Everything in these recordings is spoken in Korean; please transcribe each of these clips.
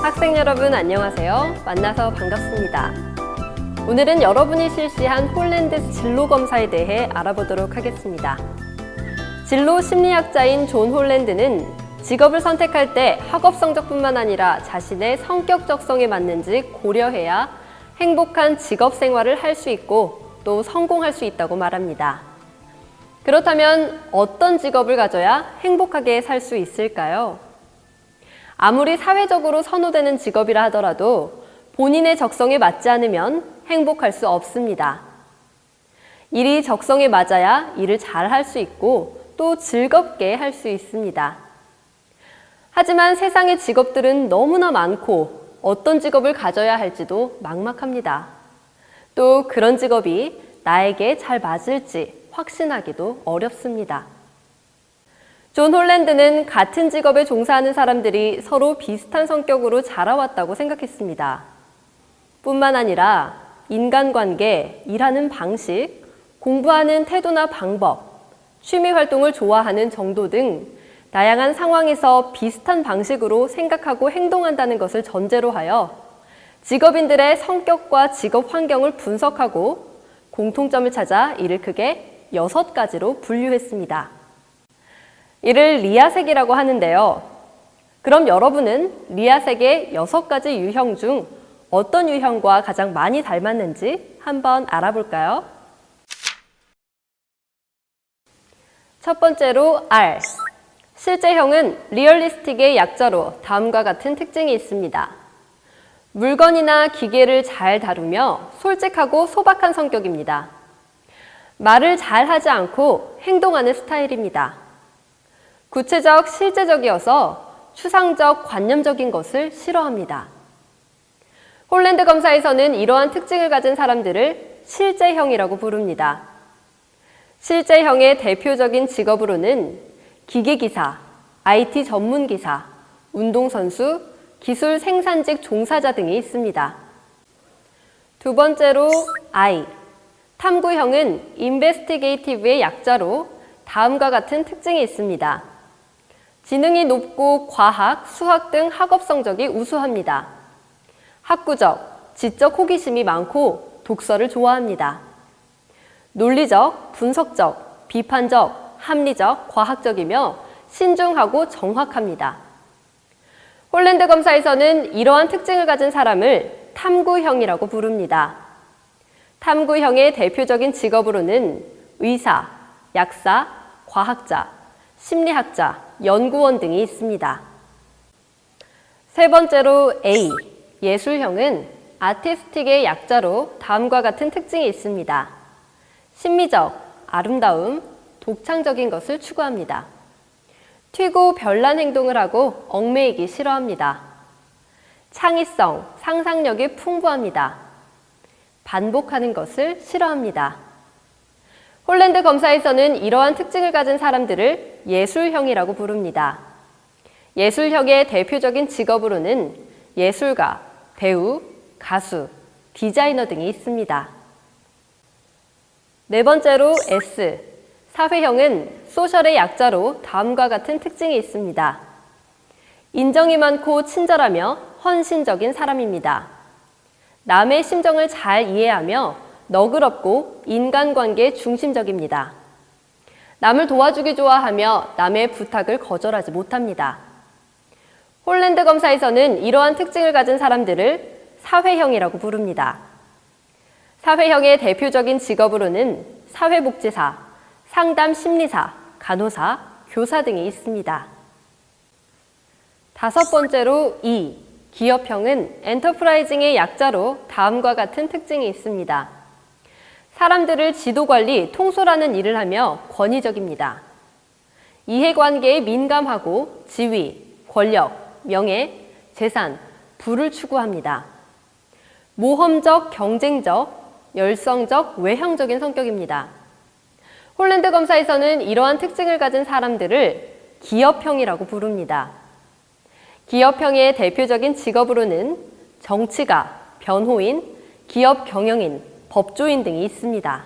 학생 여러분 안녕하세요. 만나서 반갑습니다. 오늘은 여러분이 실시한 홀랜드 진로 검사에 대해 알아보도록 하겠습니다. 진로 심리학자인 존 홀랜드는 직업을 선택할 때 학업 성적뿐만 아니라 자신의 성격 적성에 맞는지 고려해야 행복한 직업 생활을 할 수 있고 또 성공할 수 있다고 말합니다. 그렇다면 어떤 직업을 가져야 행복하게 살 수 있을까요? 아무리 사회적으로 선호되는 직업이라 하더라도 본인의 적성에 맞지 않으면 행복할 수 없습니다. 일이 적성에 맞아야 일을 잘 할 수 있고 또 즐겁게 할 수 있습니다. 하지만 세상의 직업들은 너무나 많고 어떤 직업을 가져야 할지도 막막합니다. 또 그런 직업이 나에게 잘 맞을지 확신하기도 어렵습니다. 존 홀랜드는 같은 직업에 종사하는 사람들이 서로 비슷한 성격으로 자라왔다고 생각했습니다. 뿐만 아니라 인간관계, 일하는 방식, 공부하는 태도나 방법, 취미 활동을 좋아하는 정도 등 다양한 상황에서 비슷한 방식으로 생각하고 행동한다는 것을 전제로 하여 직업인들의 성격과 직업 환경을 분석하고 공통점을 찾아 이를 크게 6가지로 분류했습니다. 이를 리아색이라고 하는데요. 그럼 여러분은 리아색의 6가지 유형 중 어떤 유형과 가장 많이 닮았는지 한번 알아볼까요? 첫 번째로 R. 실제형은 리얼리스틱의 약자로 다음과 같은 특징이 있습니다. 물건이나 기계를 잘 다루며 솔직하고 소박한 성격입니다. 말을 잘 하지 않고 행동하는 스타일입니다. 구체적, 실제적이어서 추상적, 관념적인 것을 싫어합니다. 홀랜드 검사에서는 이러한 특징을 가진 사람들을 실제형이라고 부릅니다. 실제형의 대표적인 직업으로는 기계기사, IT 전문기사, 운동선수, 기술 생산직 종사자 등이 있습니다. 두 번째로 I. 탐구형은 인베스티게이티브의 약자로 다음과 같은 특징이 있습니다. 지능이 높고 과학, 수학 등 학업 성적이 우수합니다. 학구적, 지적 호기심이 많고 독서를 좋아합니다. 논리적, 분석적, 비판적, 합리적, 과학적이며 신중하고 정확합니다. 홀랜드 검사에서는 이러한 특징을 가진 사람을 탐구형이라고 부릅니다. 탐구형의 대표적인 직업으로는 의사, 약사, 과학자, 심리학자, 연구원 등이 있습니다. 세 번째로 A. 예술형은 아티스틱의 약자로 다음과 같은 특징이 있습니다. 심미적, 아름다움, 독창적인 것을 추구합니다. 튀고 별난 행동을 하고 얽매이기 싫어합니다. 창의성, 상상력이 풍부합니다. 반복하는 것을 싫어합니다. 홀랜드 검사에서는 이러한 특징을 가진 사람들을 예술형이라고 부릅니다. 예술형의 대표적인 직업으로는 예술가, 배우, 가수, 디자이너 등이 있습니다. 네 번째로 S. 사회형은 소셜의 약자로 다음과 같은 특징이 있습니다. 인정이 많고 친절하며 헌신적인 사람입니다. 남의 심정을 잘 이해하며 너그럽고 인간관계에 중심적입니다. 남을 도와주기 좋아하며 남의 부탁을 거절하지 못합니다. 홀랜드 검사에서는 이러한 특징을 가진 사람들을 사회형이라고 부릅니다. 사회형의 대표적인 직업으로는 사회복지사, 상담심리사, 간호사, 교사 등이 있습니다. 다섯 번째로 E. 기업형은 엔터프라이징의 약자로 다음과 같은 특징이 있습니다. 사람들을 지도관리, 통솔하는 일을 하며 권위적입니다. 이해관계에 민감하고 지위, 권력, 명예, 재산, 부를 추구합니다. 모험적, 경쟁적, 열성적, 외향적인 성격입니다. 홀랜드 검사에서는 이러한 특징을 가진 사람들을 기업형이라고 부릅니다. 기업형의 대표적인 직업으로는 정치가, 변호인, 기업 경영인, 법조인 등이 있습니다.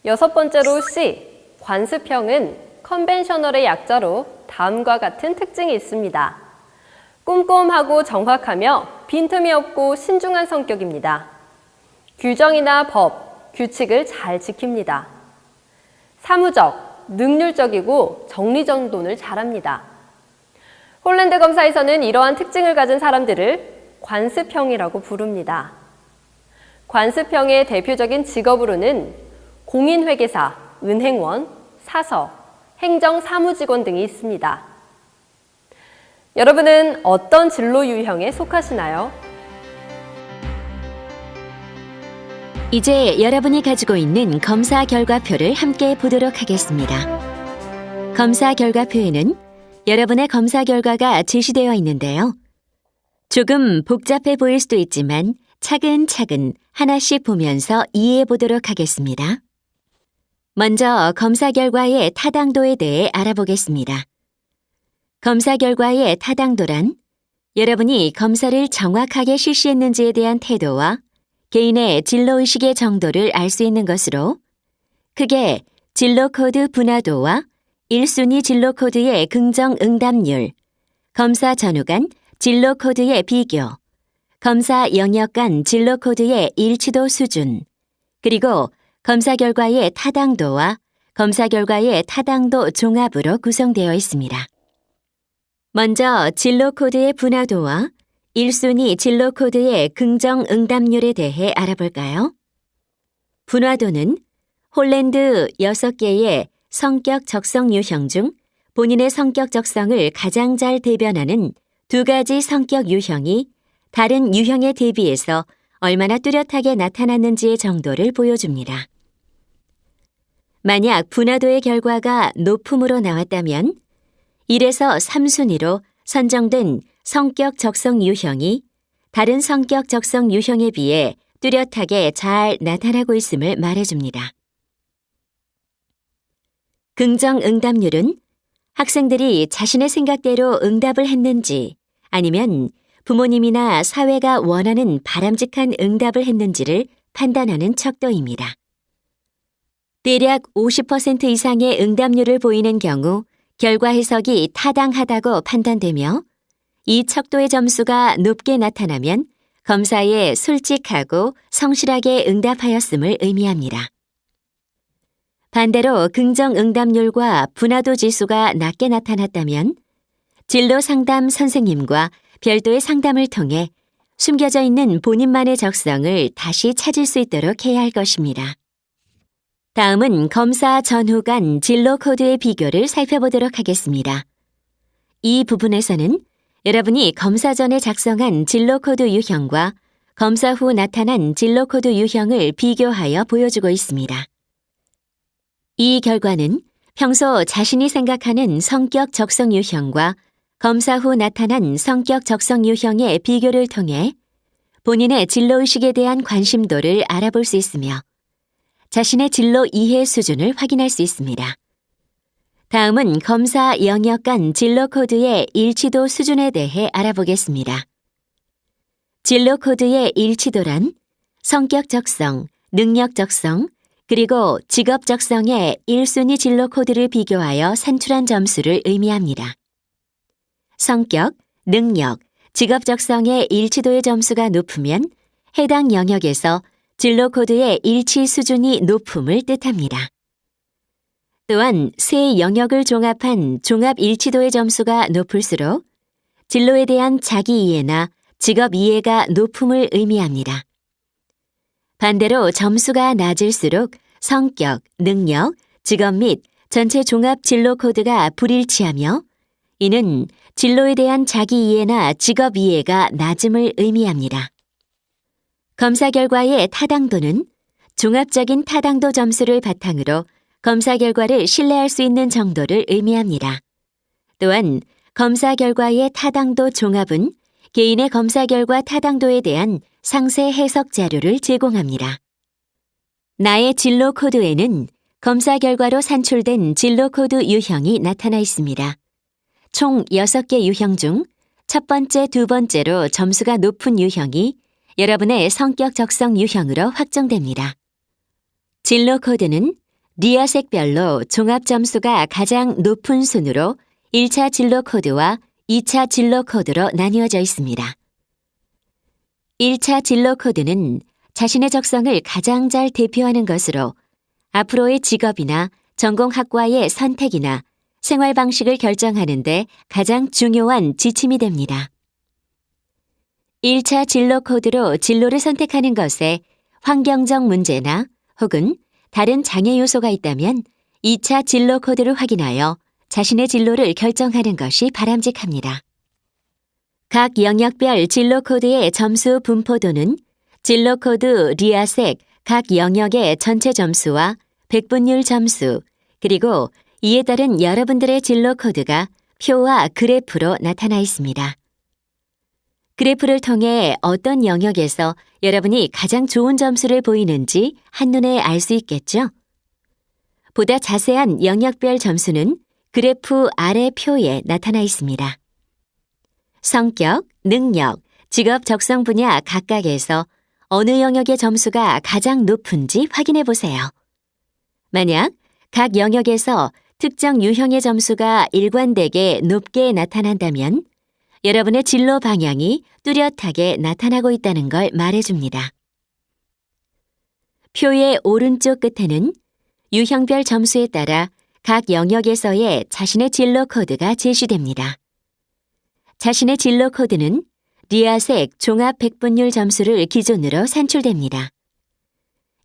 여섯 번째로 C, 관습형은 컨벤셔널의 약자로 다음과 같은 특징이 있습니다. 꼼꼼하고 정확하며 빈틈이 없고 신중한 성격입니다. 규정이나 법, 규칙을 잘 지킵니다. 사무적, 능률적이고 정리정돈을 잘합니다. 홀랜드 검사에서는 이러한 특징을 가진 사람들을 관습형이라고 부릅니다. 관습형의 대표적인 직업으로는 공인회계사, 은행원, 사서, 행정사무직원 등이 있습니다. 여러분은 어떤 진로 유형에 속하시나요? 이제 여러분이 가지고 있는 검사 결과표를 함께 보도록 하겠습니다. 검사 결과표에는 여러분의 검사 결과가 제시되어 있는데요. 조금 복잡해 보일 수도 있지만 차근차근 하나씩 보면서 이해해 보도록 하겠습니다. 먼저 검사 결과의 타당도에 대해 알아보겠습니다. 검사 결과의 타당도란 여러분이 검사를 정확하게 실시했는지에 대한 태도와 개인의 진로의식의 정도를 알 수 있는 것으로 크게 진로코드 분화도와 1순위 진로코드의 긍정 응답률, 검사 전후 간 진로코드의 비교, 검사 영역 간 진로코드의 일치도 수준, 그리고 검사 결과의 타당도와 검사 결과의 타당도 종합으로 구성되어 있습니다. 먼저 진로코드의 분화도와 1순위 진로코드의 긍정 응답률에 대해 알아볼까요? 분화도는 홀랜드 6개의 성격 적성 유형 중 본인의 성격 적성을 가장 잘 대변하는 두 가지 성격 유형이 다른 유형에 대비해서 얼마나 뚜렷하게 나타났는지의 정도를 보여줍니다. 만약 분화도의 결과가 높음으로 나왔다면 1에서 3순위로 선정된 성격 적성 유형이 다른 성격 적성 유형에 비해 뚜렷하게 잘 나타나고 있음을 말해줍니다. 긍정 응답률은 학생들이 자신의 생각대로 응답을 했는지 아니면 부모님이나 사회가 원하는 바람직한 응답을 했는지를 판단하는 척도입니다. 대략 50% 이상의 응답률을 보이는 경우 결과 해석이 타당하다고 판단되며 이 척도의 점수가 높게 나타나면 검사에 솔직하고 성실하게 응답하였음을 의미합니다. 반대로 긍정 응답률과 분화도 지수가 낮게 나타났다면 진로 상담 선생님과 별도의 상담을 통해 숨겨져 있는 본인만의 적성을 다시 찾을 수 있도록 해야 할 것입니다. 다음은 검사 전후 간 진로 코드의 비교를 살펴보도록 하겠습니다. 이 부분에서는 여러분이 검사 전에 작성한 진로 코드 유형과 검사 후 나타난 진로 코드 유형을 비교하여 보여주고 있습니다. 이 결과는 평소 자신이 생각하는 성격 적성 유형과 검사 후 나타난 성격 적성 유형의 비교를 통해 본인의 진로의식에 대한 관심도를 알아볼 수 있으며 자신의 진로 이해 수준을 확인할 수 있습니다. 다음은 검사 영역 간 진로 코드의 일치도 수준에 대해 알아보겠습니다. 진로 코드의 일치도란 성격 적성, 능력 적성, 그리고 직업 적성의 1순위 진로 코드를 비교하여 산출한 점수를 의미합니다. 성격, 능력, 직업 적성의 일치도의 점수가 높으면 해당 영역에서 진로 코드의 일치 수준이 높음을 뜻합니다. 또한 세 영역을 종합한 종합 일치도의 점수가 높을수록 진로에 대한 자기 이해나 직업 이해가 높음을 의미합니다. 반대로 점수가 낮을수록 성격, 능력, 직업 및 전체 종합 진로 코드가 불일치하며 이는 진로에 대한 자기 이해나 직업 이해가 낮음을 의미합니다. 검사 결과의 타당도는 종합적인 타당도 점수를 바탕으로 검사 결과를 신뢰할 수 있는 정도를 의미합니다. 또한 검사 결과의 타당도 종합은 개인의 검사 결과 타당도에 대한 상세 해석 자료를 제공합니다. 나의 진로 코드에는 검사 결과로 산출된 진로 코드 유형이 나타나 있습니다. 총 6개 유형 중 첫 번째, 두 번째로 점수가 높은 유형이 여러분의 성격 적성 유형으로 확정됩니다. 진로 코드는 리아색별로 종합 점수가 가장 높은 순으로 1차 진로 코드와 2차 진로 코드로 나뉘어져 있습니다. 1차 진로 코드는 자신의 적성을 가장 잘 대표하는 것으로 앞으로의 직업이나 전공학과의 선택이나 생활 방식을 결정하는 데 가장 중요한 지침이 됩니다. 1차 진로 코드로 진로를 선택하는 것에 환경적 문제나 혹은 다른 장애 요소가 있다면 2차 진로 코드를 확인하여 자신의 진로를 결정하는 것이 바람직합니다. 각 영역별 진로 코드의 점수 분포도는 진로 코드 리아색 각 영역의 전체 점수와 백분율 점수, 그리고 이에 따른 여러분들의 진로 코드가 표와 그래프로 나타나 있습니다. 그래프를 통해 어떤 영역에서 여러분이 가장 좋은 점수를 보이는지 한눈에 알 수 있겠죠? 보다 자세한 영역별 점수는 그래프 아래 표에 나타나 있습니다. 성격, 능력, 직업 적성 분야 각각에서 어느 영역의 점수가 가장 높은지 확인해 보세요. 만약 각 영역에서 특정 유형의 점수가 일관되게 높게 나타난다면 여러분의 진로 방향이 뚜렷하게 나타나고 있다는 걸 말해줍니다. 표의 오른쪽 끝에는 유형별 점수에 따라 각 영역에서의 자신의 진로 코드가 제시됩니다. 자신의 진로 코드는 리아색 종합 백분율 점수를 기준으로 산출됩니다.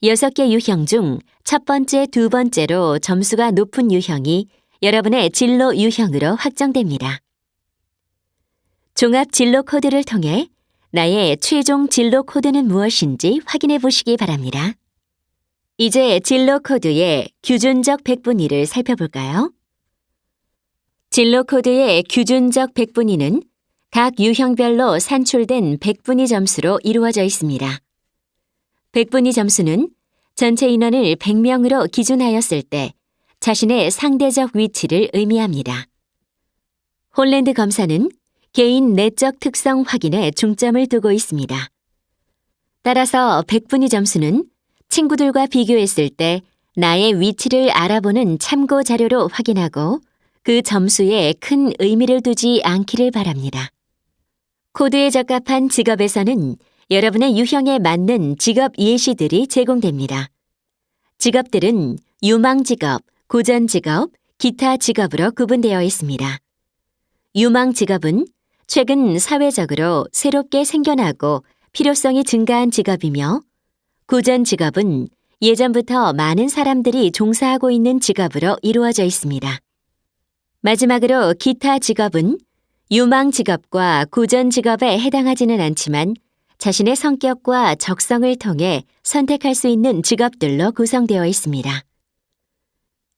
6개 유형 중 첫 번째, 두 번째로 점수가 높은 유형이 여러분의 진로 유형으로 확정됩니다. 종합 진로 코드를 통해 나의 최종 진로 코드는 무엇인지 확인해 보시기 바랍니다. 이제 진로 코드의 규준적 백분위를 살펴볼까요? 진로 코드의 규준적 백분위는 각 유형별로 산출된 백분위 점수로 이루어져 있습니다. 백분위 점수는 전체 인원을 100명으로 기준하였을 때 자신의 상대적 위치를 의미합니다. 홀랜드 검사는 개인 내적 특성 확인에 중점을 두고 있습니다. 따라서 백분위 점수는 친구들과 비교했을 때 나의 위치를 알아보는 참고 자료로 확인하고 그 점수에 큰 의미를 두지 않기를 바랍니다. 코드에 적합한 직업에서는 여러분의 유형에 맞는 직업 예시들이 제공됩니다. 직업들은 유망 직업, 고전 직업, 기타 직업으로 구분되어 있습니다. 유망 직업은 최근 사회적으로 새롭게 생겨나고 필요성이 증가한 직업이며 고전 직업은 예전부터 많은 사람들이 종사하고 있는 직업으로 이루어져 있습니다. 마지막으로 기타 직업은 유망 직업과 고전 직업에 해당하지는 않지만 자신의 성격과 적성을 통해 선택할 수 있는 직업들로 구성되어 있습니다.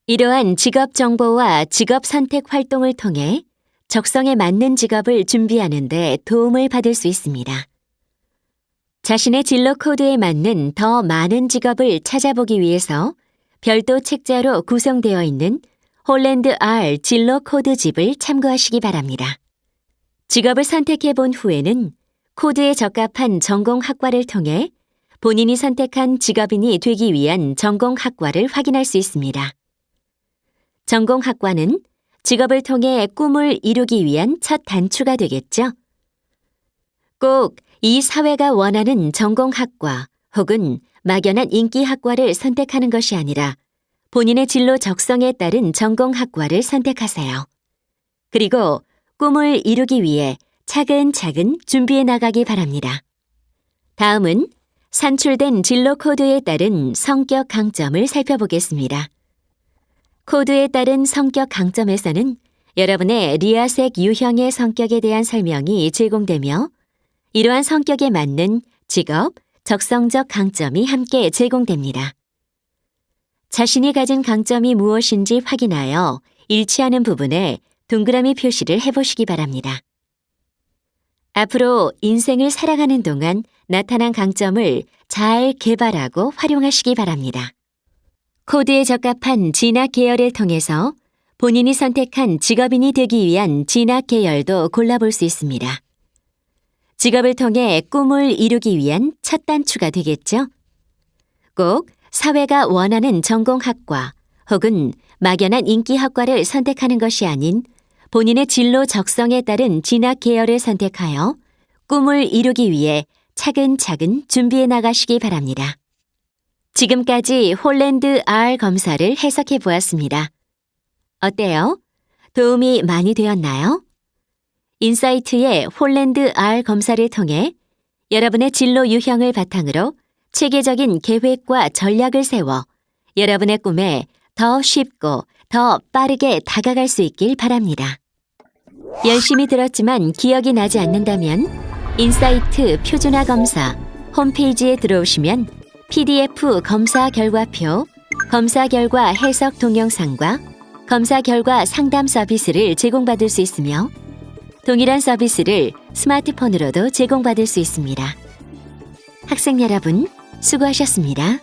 이러한 직업 정보와 직업 선택 활동을 통해 적성에 맞는 직업을 준비하는 데 도움을 받을 수 있습니다. 자신의 진로 코드에 맞는 더 많은 직업을 찾아보기 위해서 별도 책자로 구성되어 있는 홀랜드 R 진로 코드 집을 참고하시기 바랍니다. 직업을 선택해 본 후에는 코드에 적합한 전공학과를 통해 본인이 선택한 직업인이 되기 위한 전공학과를 확인할 수 있습니다. 전공학과는 직업을 통해 꿈을 이루기 위한 첫 단추가 되겠죠. 꼭 이 사회가 원하는 전공학과 혹은 막연한 인기학과를 선택하는 것이 아니라 본인의 진로 적성에 따른 전공학과를 선택하세요. 그리고 꿈을 이루기 위해 차근차근 준비해 나가기 바랍니다. 다음은 산출된 진로 코드에 따른 성격 강점을 살펴보겠습니다. 코드에 따른 성격 강점에서는 여러분의 리아색 유형의 성격에 대한 설명이 제공되며 이러한 성격에 맞는 직업, 적성적 강점이 함께 제공됩니다. 자신이 가진 강점이 무엇인지 확인하여 일치하는 부분에 동그라미 표시를 해보시기 바랍니다. 앞으로 인생을 살아가는 동안 나타난 강점을 잘 개발하고 활용하시기 바랍니다. 코드에 적합한 진학 계열을 통해서 본인이 선택한 직업인이 되기 위한 진학 계열도 골라볼 수 있습니다. 직업을 통해 꿈을 이루기 위한 첫 단추가 되겠죠. 꼭 사회가 원하는 전공학과 혹은 막연한 인기학과를 선택하는 것이 아닌 본인의 진로 적성에 따른 진학 계열을 선택하여 꿈을 이루기 위해 차근차근 준비해 나가시기 바랍니다. 지금까지 홀랜드 R 검사를 해석해 보았습니다. 어때요? 도움이 많이 되었나요? 인사이트의 홀랜드 R 검사를 통해 여러분의 진로 유형을 바탕으로 체계적인 계획과 전략을 세워 여러분의 꿈에 더 쉽고 더 빠르게 다가갈 수 있길 바랍니다. 열심히 들었지만 기억이 나지 않는다면 인사이트 표준화 검사 홈페이지에 들어오시면 PDF 검사 결과표, 검사 결과 해석 동영상과 검사 결과 상담 서비스를 제공받을 수 있으며 동일한 서비스를 스마트폰으로도 제공받을 수 있습니다. 학생 여러분, 수고하셨습니다.